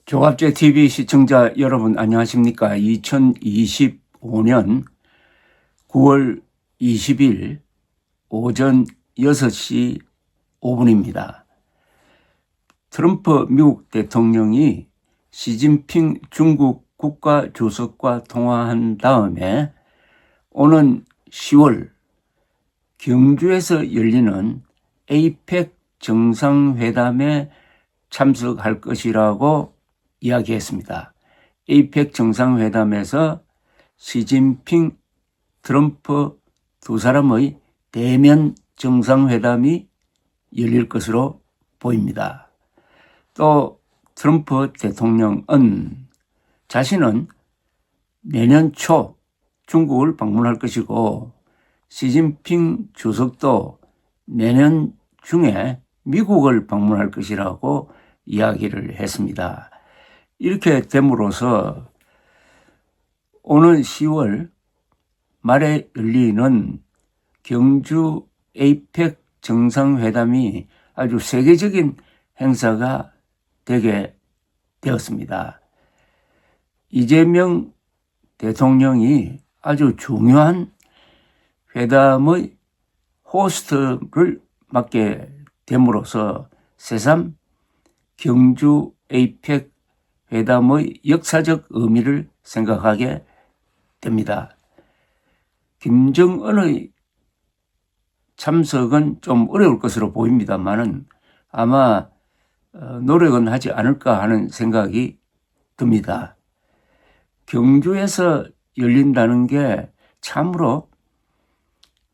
조갑제 TV 시청자 여러분 안녕하십니까? 2025년 9월 20일 오전 6시 5분입니다. 트럼프 미국 대통령이 시진핑 중국 국가주석과 통화한 다음에 오는 10월 경주에서 열리는 APEC 정상회담에 참석할 것이라고 이야기했습니다. APEC 정상회담에서 시진핑, 트럼프 두 사람의 대면 정상회담이 열릴 것으로 보입니다. 또 트럼프 대통령은 자신은 내년 초 중국을 방문할 것이고 시진핑 주석도 내년 중에 미국을 방문할 것이라고 이야기를 했습니다. 이렇게 됨으로써 오는 10월 말에 열리는 경주 APEC 정상회담이 아주 세계적인 행사가 되게 되었습니다. 이재명 대통령이 아주 중요한 회담의 호스트를 맡게 됨으로써 새삼 경주 APEC 회담의 역사적 의미를 생각하게 됩니다. 김정은의 참석은 좀 어려울 것으로 보입니다만은 아마 노력은 하지 않을까 하는 생각이 듭니다. 경주에서 열린다는 게 참으로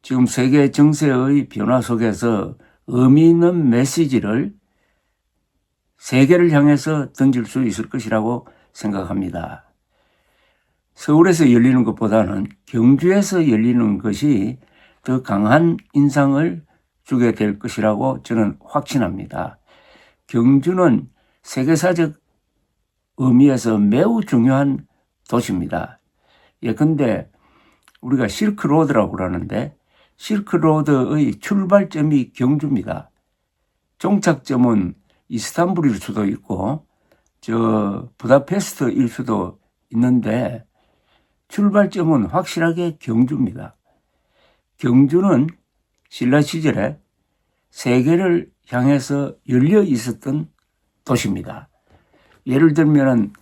지금 세계 정세의 변화 속에서 의미 있는 메시지를 세계를 향해서 던질 수 있을 것이라고 생각합니다. 서울에서 열리는 것보다는 경주에서 열리는 것이 더 강한 인상을 주게 될 것이라고 저는 확신합니다. 경주는 세계사적 의미에서 매우 중요한 도시입니다. 예컨대 우리가 실크로드라고 그러는데 실크로드의 출발점이 경주입니다. 종착점은 이스탄불일 수도 있고 부다페스트일 수도 있는데 출발점은 확실하게 경주입니다. 경주는 신라 시절에 세계를 향해서 열려 있었던 도시입니다. 예를 들면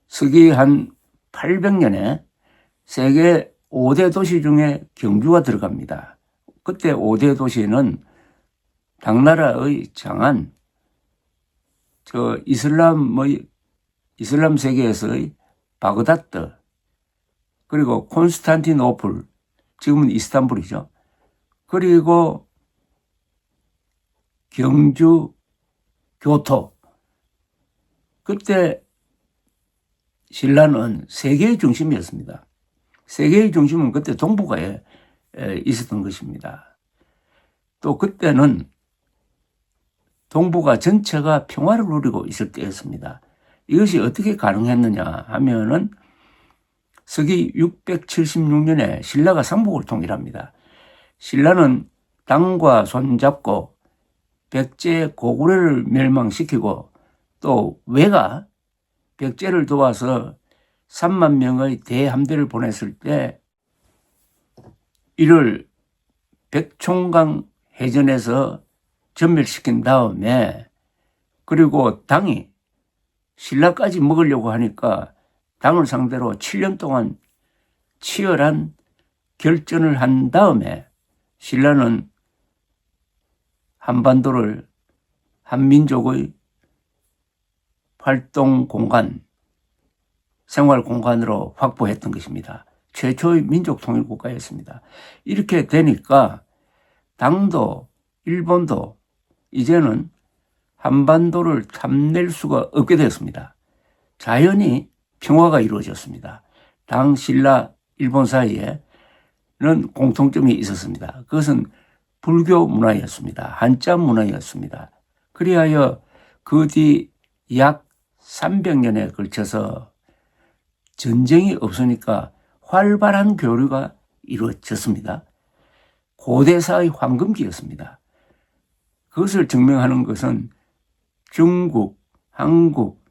서기 한 800년에 세계 5대 도시 중에 경주가 들어갑니다. 그때 5대 도시는 당나라의 장안, 이슬람 세계에서의 바그다드, 그리고 콘스탄티노플, 지금은 이스탄불이죠. 그리고 경주, 교토. 그때 신라는 세계의 중심이었습니다. 세계의 중심은 그때 동북아에 있었던 것입니다. 또 그때는 동북아 전체가 평화를 누리고 있을 때였습니다. 이것이 어떻게 가능했느냐 하면은 서기 676년에 신라가 삼국을 통일합니다. 신라는 당과 손잡고 백제 고구려를 멸망시키고 또 외가 백제를 도와서 3만 명의 대함대를 보냈을 때 이를 백총강 해전에서 전멸시킨 다음에 그리고 당이 신라까지 먹으려고 하니까 당을 상대로 7년 동안 치열한 결전을 한 다음에 신라는 한반도를 한민족의 활동 공간, 생활 공간으로 확보했던 것입니다. 최초의 민족 통일 국가였습니다. 이렇게 되니까 당도 일본도 이제는 한반도를 탐낼 수가 없게 되었습니다. 자연히 평화가 이루어졌습니다. 당, 신라, 일본 사이에는 공통점이 있었습니다. 그것은 불교 문화였습니다. 한자 문화였습니다. 그리하여 그 뒤 약 300년에 걸쳐서 전쟁이 없으니까 활발한 교류가 이루어졌습니다. 고대사의 황금기였습니다. 그것을 증명하는 것은 중국, 한국,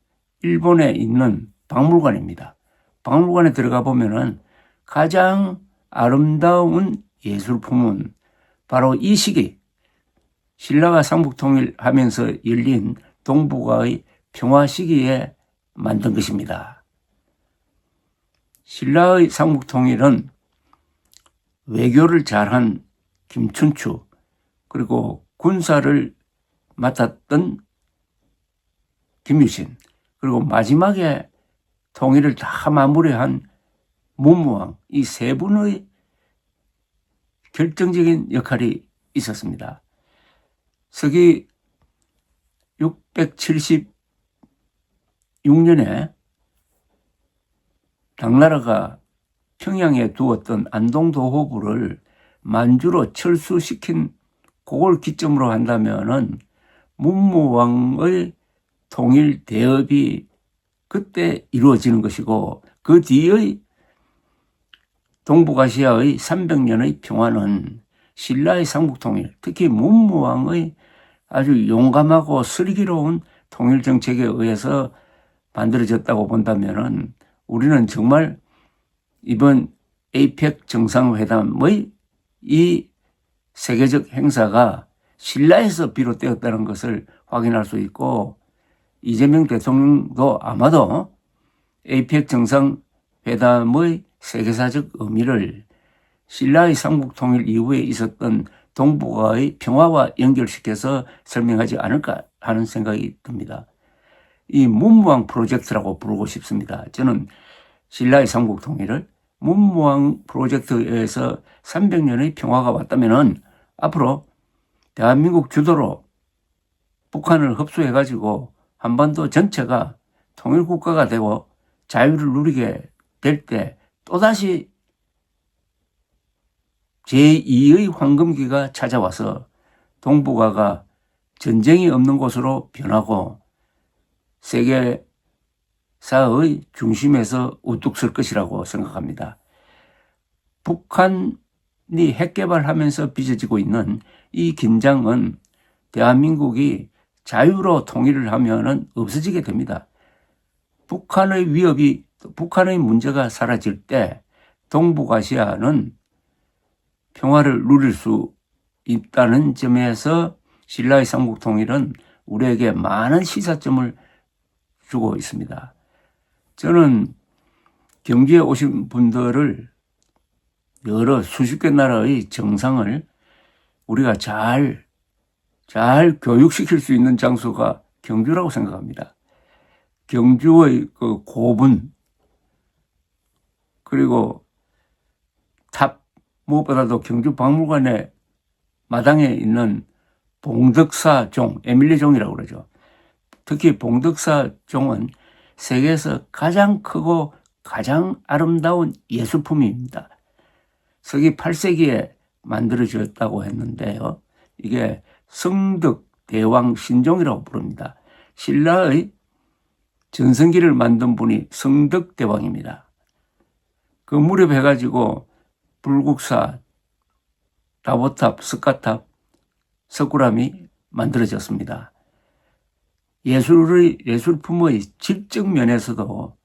일본에 있는 박물관입니다. 박물관에 들어가 보면은 가장 아름다운 예술품은 바로 이 시기 신라가 삼국통일하면서 열린 동북아의 평화 시기에 만든 것입니다. 신라의 삼국통일은 외교를 잘한 김춘추 그리고 군사를 맡았던 김유신 그리고 마지막에 통일을 다 마무리한 문무왕 이 세 분의 결정적인 역할이 있었습니다. 서기 676년에 당나라가 평양에 두었던 안동도호부를 만주로 철수시킨 그걸 기점으로 한다면은 문무왕의 통일 대업이 그때 이루어지는 것이고 그 뒤의 동북아시아의 300년의 평화는 신라의 삼국통일, 특히 문무왕의 아주 용감하고 슬기로운 통일 정책에 의해서 만들어졌다고 본다면은 우리는 정말 이번 에이펙 정상회담의 이 세계적 행사가 신라에서 비롯되었다는 것을 확인할 수 있고 이재명 대통령도 아마도 에이펙 정상회담의 세계사적 의미를 신라의 삼국통일 이후에 있었던 동북아의 평화와 연결시켜서 설명하지 않을까 하는 생각이 듭니다. 이 문무왕 프로젝트라고 부르고 싶습니다. 저는 신라의 삼국통일을 문무왕 프로젝트에서 300년의 평화가 왔다면은 앞으로 대한민국 주도로 북한을 흡수해가지고 한반도 전체가 통일국가가 되고 자유를 누리게 될 때 또다시 제2의 황금기가 찾아와서 동북아가 전쟁이 없는 곳으로 변하고 세계사의 중심에서 우뚝 설 것이라고 생각합니다. 북한이 핵개발하면서 빚어지고 있는 이 긴장은 대한민국이 자유로 통일을 하면은 없어지게 됩니다. 북한의 위협이, 북한의 문제가 사라질 때 동북아시아는 평화를 누릴 수 있다는 점에서 신라의 삼국통일은 우리에게 많은 시사점을 주고 있습니다. 저는 경주에 오신 분들을 여러 수십 개 나라의 정상을 우리가 잘 교육시킬 수 있는 장소가 경주라고 생각합니다. 경주의 그 고분 그리고 탑 무엇보다도 경주 박물관의 마당에 있는 봉덕사 종, 에밀리 종이라고 그러죠. 특히 봉덕사 종은 세계에서 가장 크고 가장 아름다운 예술품입니다. 서기 8세기에 만들어졌다고 했는데요. 이게 성덕 대왕 신종이라고 부릅니다. 신라의 전성기를 만든 분이 성덕 대왕입니다. 그 무렵 해가지고 불국사, 다보탑, 석가탑, 석굴암이 만들어졌습니다. 예술품의 질적 면에서도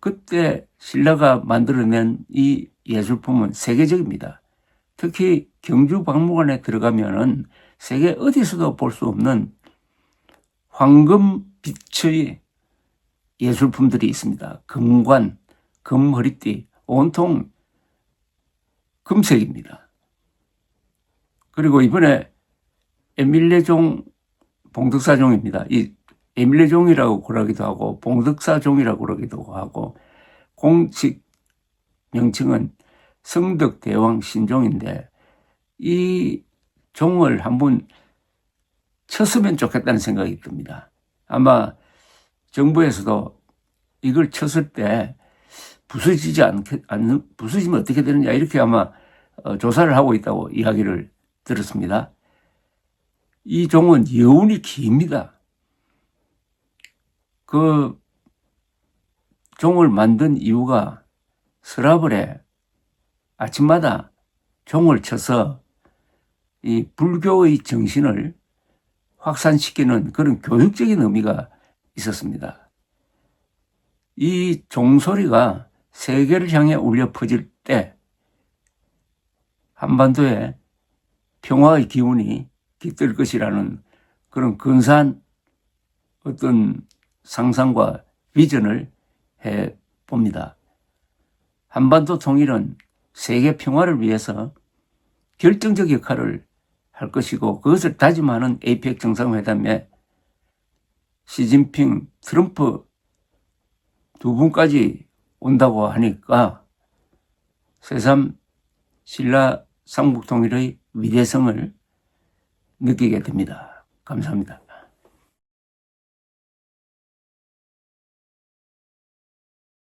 그때 신라가 만들어낸 이 예술품은 세계적입니다. 특히 경주 박물관에 들어가면은 세계 어디서도 볼 수 없는 황금빛의 예술품들이 있습니다. 금관, 금허리띠, 온통 금색입니다. 그리고 이번에 에밀레종 봉덕사종입니다. 이 에밀레종이라고 그러기도 하고 봉덕사종이라고 그러기도 하고 공식 명칭은 성덕대왕 신종인데 이 종을 한번 쳤으면 좋겠다는 생각이 듭니다. 아마 정부에서도 이걸 쳤을 때 부서지면 어떻게 되느냐 이렇게 아마 조사를 하고 있다고 이야기를 들었습니다. 이 종은 여운이 깁니다. 그 종을 만든 이유가 서라벌에 아침마다 종을 쳐서 이 불교의 정신을 확산시키는 그런 교육적인 의미가 있었습니다. 이 종소리가 세계를 향해 울려 퍼질 때 한반도에 평화의 기운이 깃들 것이라는 그런 근사한 어떤 상상과 비전을 해 봅니다. 한반도 통일은 세계 평화를 위해서 결정적 역할을 할 것이고 그것을 다짐하는 APEC 정상회담에 시진핑, 트럼프 두 분까지 온다고 하니까 새삼 신라 삼국통일의 위대성을 느끼게 됩니다. 감사합니다.